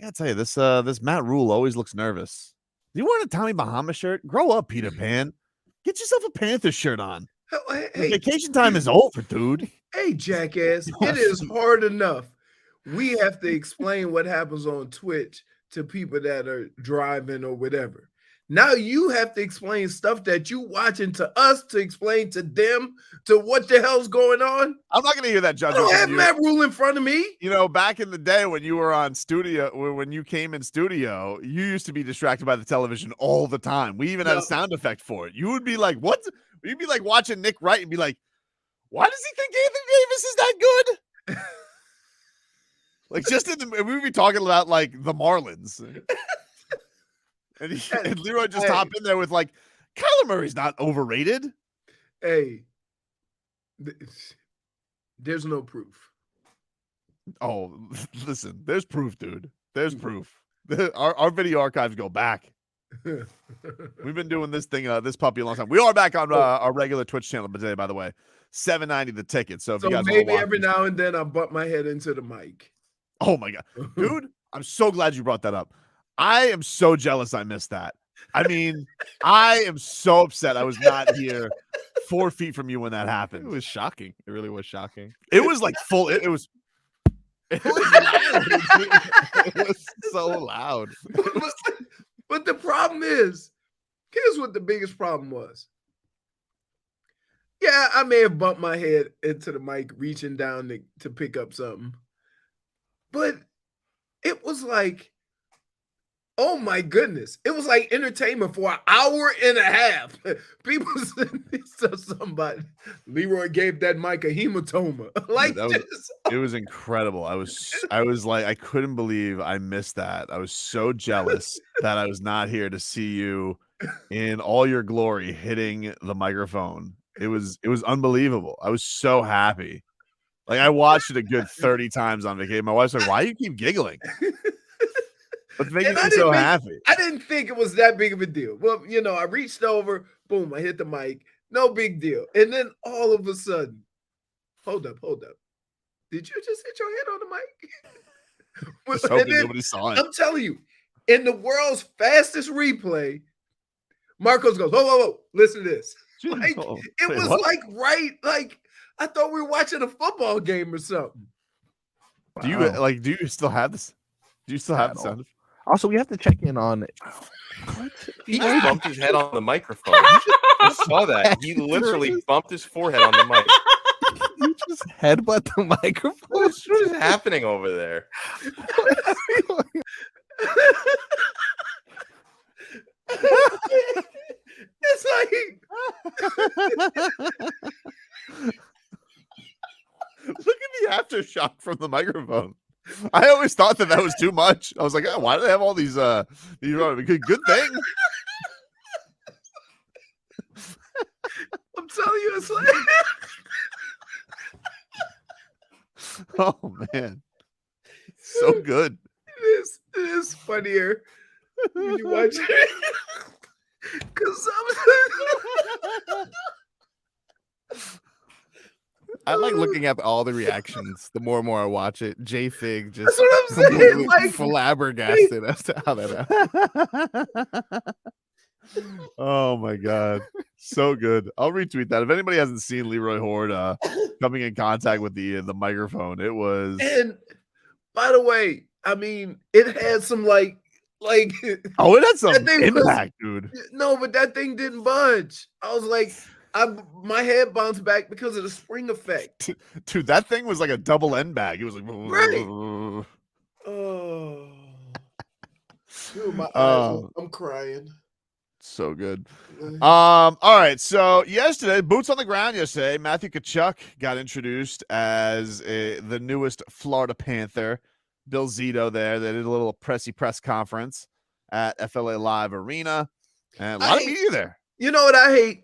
gotta tell you, this Matt Rule always looks nervous. You wearing a Tommy Bahama shirt? Grow up, Peter Pan. Get yourself a Panther shirt on. Hey, vacation time is over, dude. Hey, jackass, it is hard enough. We have to explain what happens on Twitch to people that are driving or whatever. Now you have to explain stuff that you watching to us to explain to them to what the hell's going on. I'm not gonna hear that I judgment. don't have Matt Rule in front of me. You know, back in the day when you were on studio, when you came in studio, you used to be distracted by the television all the time. We even had a sound effect for it. You would be like, "What?" You'd be like watching Nick Wright and be like, "Why does he think Anthony Davis is that good?" Like just in the, we would be talking about like the Marlins, and Leroy just hop in there with like, "Kyler Murray's not overrated." Hey, there's no proof. Oh, listen, there's proof, dude. There's proof. Our video archives go back. We've been doing this thing, this puppy a long time. We are back on our regular Twitch channel today, by the way. $7.90 the ticket. So if you guys maybe every now and then I butt my head into the mic. Oh my god, dude! I'm so glad you brought that up. I am so jealous I missed that. I mean, I am so upset I was not here 4 feet from you when that happened. It was shocking. It really was shocking. It was like full. It was. It was loud. It was so loud. But the problem is, here's what the biggest problem was. Yeah, I may have bumped my head into the mic, reaching down to pick up something. But it was like, oh my goodness. It was like entertainment for an hour and a half. People said somebody, Leroy gave that mic a hematoma. Like it was incredible. I was like, I couldn't believe I missed that. I was so jealous that I was not here to see you in all your glory hitting the microphone. It was unbelievable. I was so happy. Like I watched it a good 30 times on vacation. My wife's like, "Why do you keep giggling?" What's making you so happy? I didn't think it was that big of a deal. Well, you know, I reached over, boom, I hit the mic. No big deal. And then all of a sudden, hold up. Did you just hit your head on the mic? Just hoping nobody saw it. I'm telling you, in the world's fastest replay, Marcos goes, whoa, listen to this. Like, it was like right, like I thought we were watching a football game or something. Do you still have this? Do you still have the sound? Also, we have to check in on what? He just bumped his head on the microphone. I saw that. He literally bumped his forehead on the mic. You just headbutt the microphone. What is happening over there? It's like look at the aftershock from the microphone. I always thought that was too much. I was like, oh, why do they have all these good thing? I'm telling you, it's like oh man, so good. It is funnier when you watch it. Because I like looking at all the reactions. The more and more I watch it, J-Fig just like, flabbergasted as to how that happened. Oh my god, so good. I'll retweet that. If anybody hasn't seen Leroy Horde coming in contact with the microphone, it was. And by the way, I mean it had some like oh, it had some impact, dude. No, but that thing didn't budge. I was like, my head bounced back because of the spring effect. Dude, that thing was like a double end bag. It was like, right. Oh, dude, my eyes, I'm crying. So good. All right. So yesterday, boots on the ground yesterday, Matthew Tkachuk got introduced as the newest Florida Panther. Bill Zito there. They did a little press conference at FLA Live Arena. And a lot of media there. You know what I hate?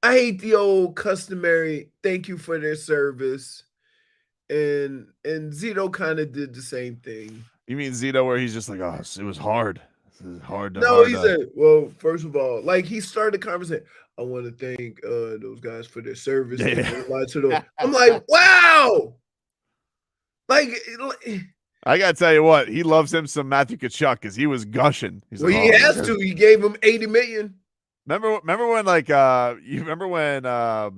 I hate the old customary thank you for their service. And Zito kind of did the same thing. You mean Zito where he's just like, oh, it was hard. Hard to, no, he said, well, first of all, like he started the conversation. I want to thank those guys for their service. Yeah. I'm like, wow. Like, I gotta tell you what, he loves him some Matthew Tkachuk because he was gushing. He's Well, like, he "Oh, has to. He gave him $80 million. remember when like you remember when how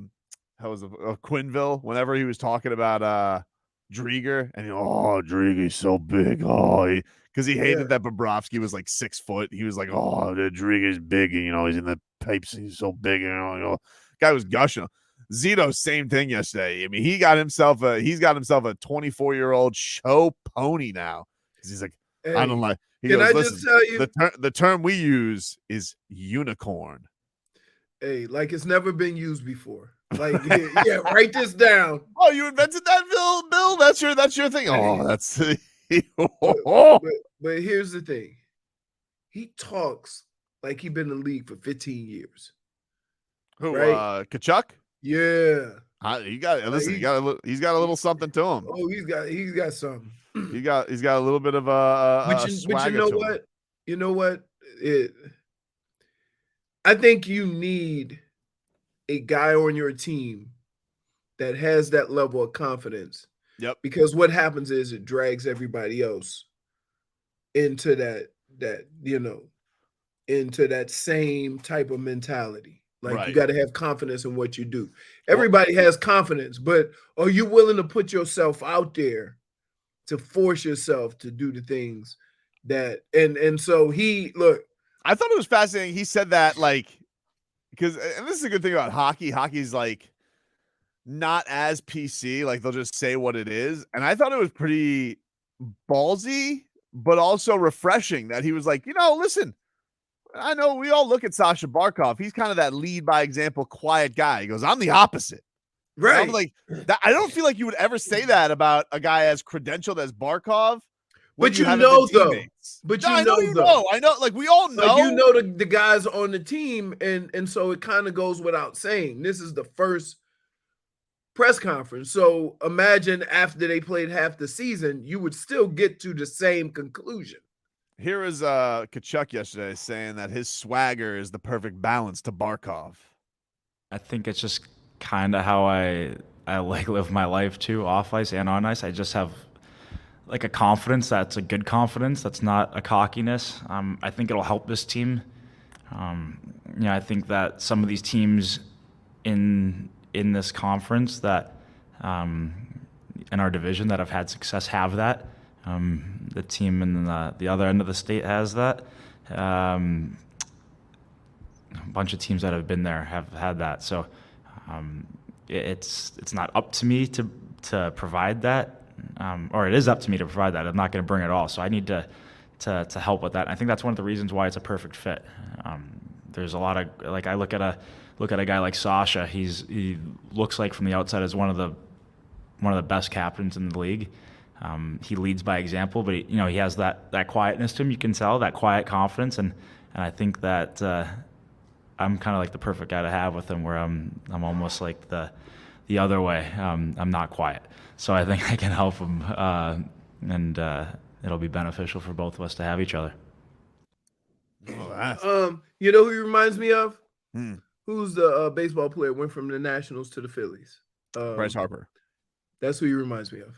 was it Quinville whenever he was talking about Drieger and Drieger's so big. Oh, because he hated that Bobrovsky was like 6 foot. He was like, oh, the Drieger's big, and he's in the pipes, he's so big, guy was gushing. Zito, same thing yesterday. I mean, he's got himself a 24-year-old show pony now. Because he's like, Hey, I don't like. He can goes, I listen, just tell you? the term we use is unicorn. Hey, like it's never been used before. Like, yeah, write this down. Oh, you invented that, Bill? That's your thing. Oh, that's. But here's the thing. He talks like he's been in the league for 15 years. Who? Right? Tkachuk? Yeah. He's got a little something to him. Oh, he's got something. He's got a little bit of a swagger. But you know what? I think you need a guy on your team that has that level of confidence. Yep. Because what happens is it drags everybody else into into that same type of mentality. Like you got to have confidence in what you do. Everybody has confidence, but are you willing to put yourself out there to force yourself to do the things that and so I thought it was fascinating. He said that because this is a good thing about hockey. Hockey's like not as PC, like they'll just say what it is. And I thought it was pretty ballsy, but also refreshing that he was like, listen, I know we all look at Sasha Barkov. He's kind of that lead by example, quiet guy. He goes, I'm the opposite. Right. I'm like, I don't feel like you would ever say that about a guy as credentialed as Barkov. But you know, though. But I know. Like we all know. Like the guys on the team, and so it kind of goes without saying. This is the first press conference. So imagine after they played half the season, you would still get to the same conclusion. Here is Tkachuk yesterday saying that his swagger is the perfect balance to Barkov. I think it's just kind of how I like live my life too, off ice and on ice. I just have like a confidence that's a good confidence. That's not a cockiness. I think it'll help this team. I think that some of these teams in this conference that in our division that have had success have that. The team in the other end of the state has that. A bunch of teams that have been there have had that. So it's not up to me to provide that, or it is up to me to provide that. I'm not going to bring it all. So I need to help with that. I think that's one of the reasons why it's a perfect fit. There's a lot of I look at a guy like Sasha. He looks like from the outside as one of the best captains in the league. He leads by example, but he has that quietness to him. You can tell that quiet confidence, and I think that I'm kind of like the perfect guy to have with him, where I'm almost like the other way. I'm not quiet, so I think I can help him, and it'll be beneficial for both of us to have each other. You know who he reminds me of? Who's the baseball player went from the Nationals to the Phillies? Bryce Harper. That's who he reminds me of.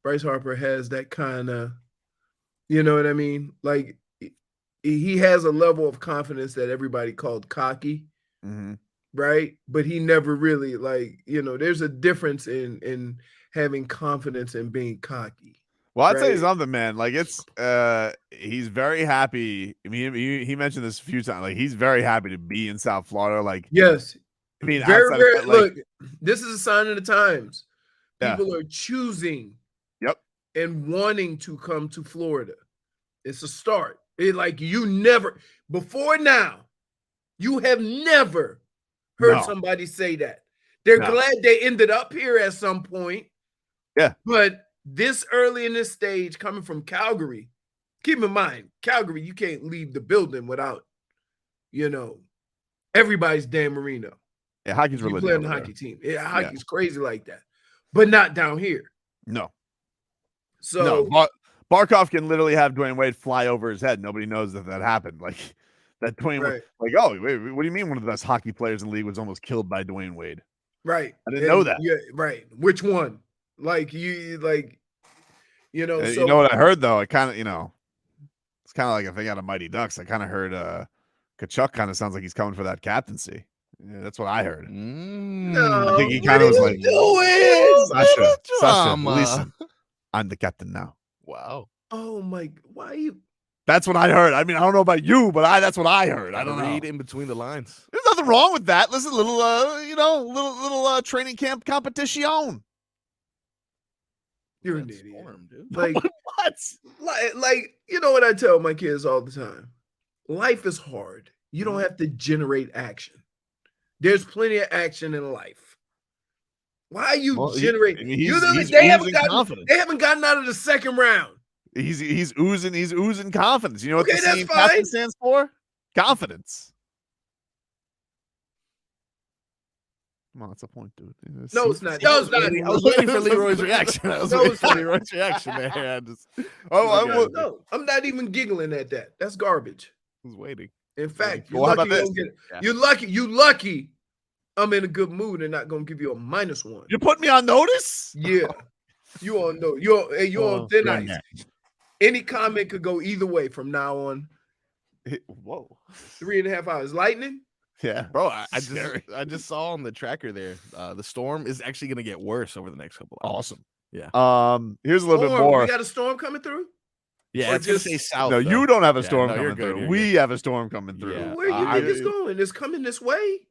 Bryce Harper has that kind of, you know what I mean? Like he has a level of confidence that everybody called cocky, right? But he never really there's a difference in having confidence and being cocky. Well, I'll tell you something, man. Like it's he's very happy. I mean, he mentioned this a few times. Like he's very happy to be in South Florida. Like yes, I mean, very. Look, this is a sign of the times. People are choosing. Yep. And wanting to come to Florida. It's a start. Before now, you have never heard somebody say that. They're glad they ended up here at some point. Yeah. But this early in this stage, coming from Calgary, keep in mind, Calgary, you can't leave the building without, everybody's Dan Marino. Yeah, hockey's really playing the hockey team. Yeah, hockey's crazy like that. But not down here. No. So Barkov can literally have Dwayne Wade fly over his head. Nobody knows that happened. Like that Dwayne Wade, wait, what do you mean one of the best hockey players in the league was almost killed by Dwayne Wade? Right. I didn't know that. Yeah, right. Which one? You know, You so know what I heard though? It kind of, it's kind of like a thing out of Mighty Ducks. I kind of heard Tkachuk kind of sounds like he's coming for that captaincy. Yeah, that's what I heard. I no, think he what kind are of was you like, doing? Sasha, listen, I'm the captain now. Wow. Oh my, why you? That's what I heard. I mean, I don't know about you, but that's what I heard. I don't read know. in between the lines. There's nothing wrong with that. Listen, little training camp competition. You're an That's idiot. storm, dude. Like, What? like, you know what I tell my kids all the time? Life is hard. You don't have to generate action. There's plenty of action in life. Why are you generating? They haven't gotten out of the second round. He's oozing confidence. You know what Okay, the that's same fine. stands for? Confidence. Come on, that's a point, dude. No, it's not. No, it's not. I was waiting for Leroy's reaction. I was No, waiting it's for not. Leroy's reaction there. I just, No, I'm not even giggling at that. That's garbage. was waiting. In fact, you're Well, how lucky about you don't get it. You're lucky I'm in a good mood and not gonna give you a -1. You put me on notice? Yeah. You on no, you're on thin ice. man. Any comment could go either way from now on. Whoa. 3.5 hours. Lightning? Yeah. Bro, Scary. I just saw on the tracker there. The storm is actually going to get worse over the next couple of hours. Awesome. Yeah. Here's a little bit Storm. more. We got a storm coming through? Yeah, Or it's going to just- stay south. No, though. you don't have a Yeah, storm no, you're coming good, through. you're We good. have a storm coming through. Yeah. Where you niggas going? It's coming this way?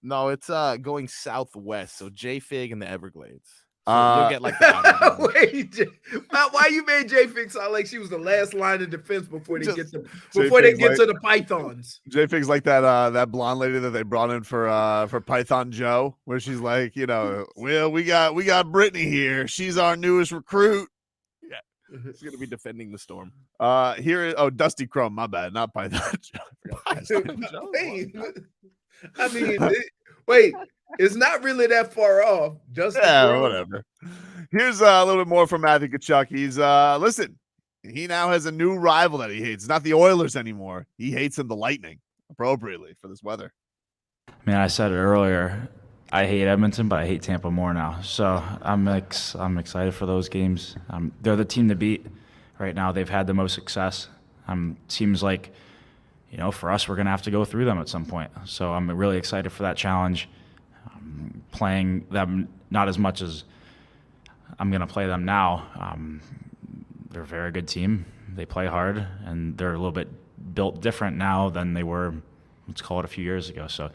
No, it's going southwest. So J-Fig and the Everglades. So you'll get like the outer Wait, why you made J Fix sound like she was the last line of defense before they get to the pythons? J Fig's like that blonde lady that they brought in for Python Joe, where she's like, well, we got Brittany here. She's our newest recruit. It's going to be defending the storm. Dusty Chrome, my bad, not Python Joe. Wait, it's not really that far off. Whatever. Here's a little bit more from Matthew Tkachuk. He's listen, he now has a new rival that he hates. It's not the Oilers anymore. He hates the Lightning, appropriately for this weather. I mean, I said it earlier. I hate Edmonton, but I hate Tampa more now. So I'm excited for those games. They're the team to beat right now. They've had the most success. Seems like, for us, we're going to have to go through them at some point. So I'm really excited for that challenge. Playing them not as much as I'm going to play them now. They're a very good team. They play hard, and they're a little bit built different now than they were, let's call it, a few years ago. So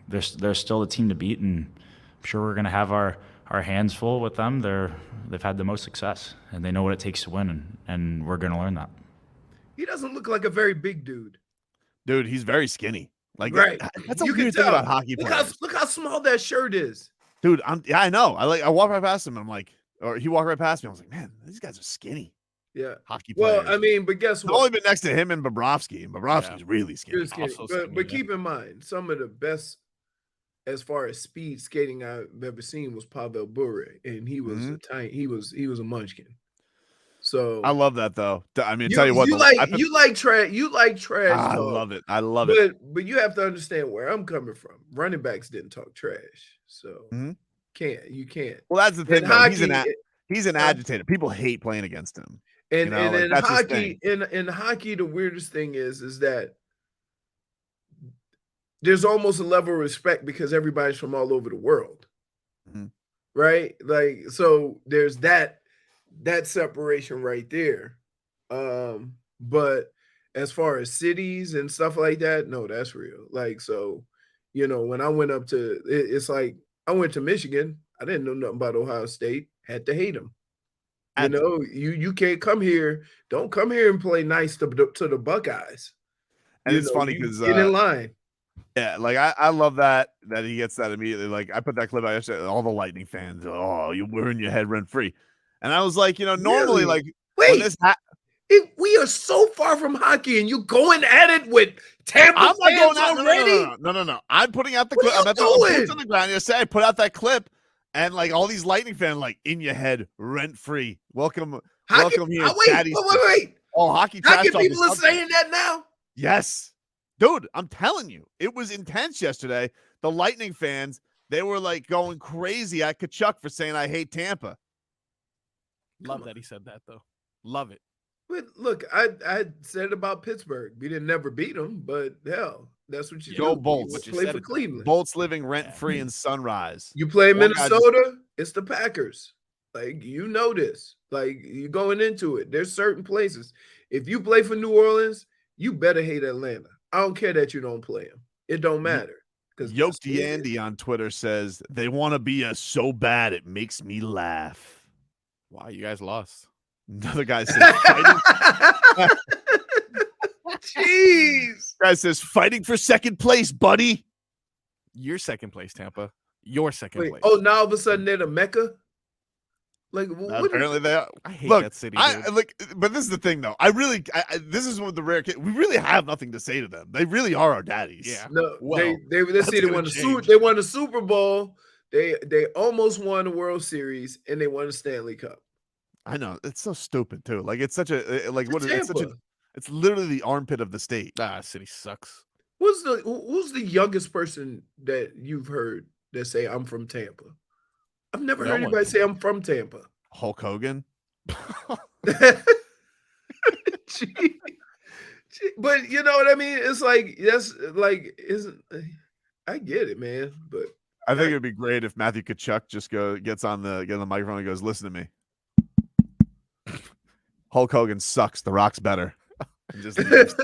they're still the team to beat, and I'm sure we're going to have our hands full with them. They've had the most success, and they know what it takes to win, and we're going to learn that. He doesn't look like a very big dude. Dude, he's very skinny. Like, right. That's a you weird can thing tell. about hockey players. Look how small that shirt is. Dude, I know. I walked right past him, and I'm like, or he walked right past me. I was like, man, these guys are skinny. Yeah. Hockey players. Well, I mean, but guess I've what? only been next to him and Bobrovsky, and Bobrovsky's really skinny. You're skinny. But keep in mind, some of the best as far as speed skating I've ever seen was Pavel Bure, and he was a tiny, he was a munchkin. So I love that though. I mean, tell you what, you like trash. You like trash. I love it. I love it. But you have to understand where I'm coming from. Running backs didn't talk trash, so you can't. Well, that's the thing. In Though. hockey, He's an agitator. People hate playing against him. And in hockey, in hockey, the weirdest thing is that there's almost a level of respect because everybody's from all over the world, right? Like, so there's that separation right there. But as far as cities and stuff like that, no, that's real. Like, so, when I went up to, it's like I went to Michigan. I didn't know nothing about Ohio State. Had to hate them. You can't come here. Don't come here and play nice to the Buckeyes. And it's funny because get in line. Yeah, like I love that he gets that immediately. Like I put that clip out yesterday. All the Lightning fans, we're in your head rent free. And I was like, normally, really? like, wait, we are so far from hockey, and you going at it with Tampa I'm not fans going already? No. I'm putting out the What clip. are I'm you at the doing? boots on the ground. Yesterday, I put out that clip, and like all these Lightning fans, like in your head, rent free. Welcome here, Daddy. Wait. Oh, hockey people are saying that now. Yes, dude. I'm telling you, it was intense yesterday. The Lightning fans, they were like going crazy at Tkachuk for saying I hate Tampa. Love that he said that though. Love it. But look, I said about Pittsburgh. We didn't never beat them, but hell, that's what you Go do. Bolts. You But you play said for it, though. Cleveland. Bolts living rent free in Sunrise. You play One guy just- Minnesota, it's the Packers. Like, you know this. Like, you're going into it. There's certain places. If you play for New Orleans, you better hate Atlanta. I don't care that you don't play them. It don't matter. Because Yoked Yandy on Twitter says they want to be us so bad it makes me laugh. Wow, you guys lost. Another guy says fighting. Jeez. Guy says fighting for second place, buddy. You're second place, Tampa. You're second Wait, place. oh, now all of a sudden they're the Mecca? Like, what Apparently they are. I hate Look, that city. I Dude. look, but this is the thing though. This is one of the rare cases. We really have nothing to say to them. They really are our daddies. Yeah. No, Well, let's see, they gonna won change. they won the Super Bowl. They almost won the World Series and they won the Stanley Cup. I know. It's so stupid too. Like it's such a like It's what is it's such a Tampa. it's literally the armpit of the state. City sucks. Who's the youngest person that you've heard that say I'm from Tampa? I've never No heard one. anybody say I'm from Tampa. Hulk Hogan. Gee. But you know what I mean? It's like I get it, man. But I think it'd be great if Matthew Tkachuk just gets on the microphone and goes, "Listen to me. Hulk Hogan sucks. The Rock's better." And just leaves.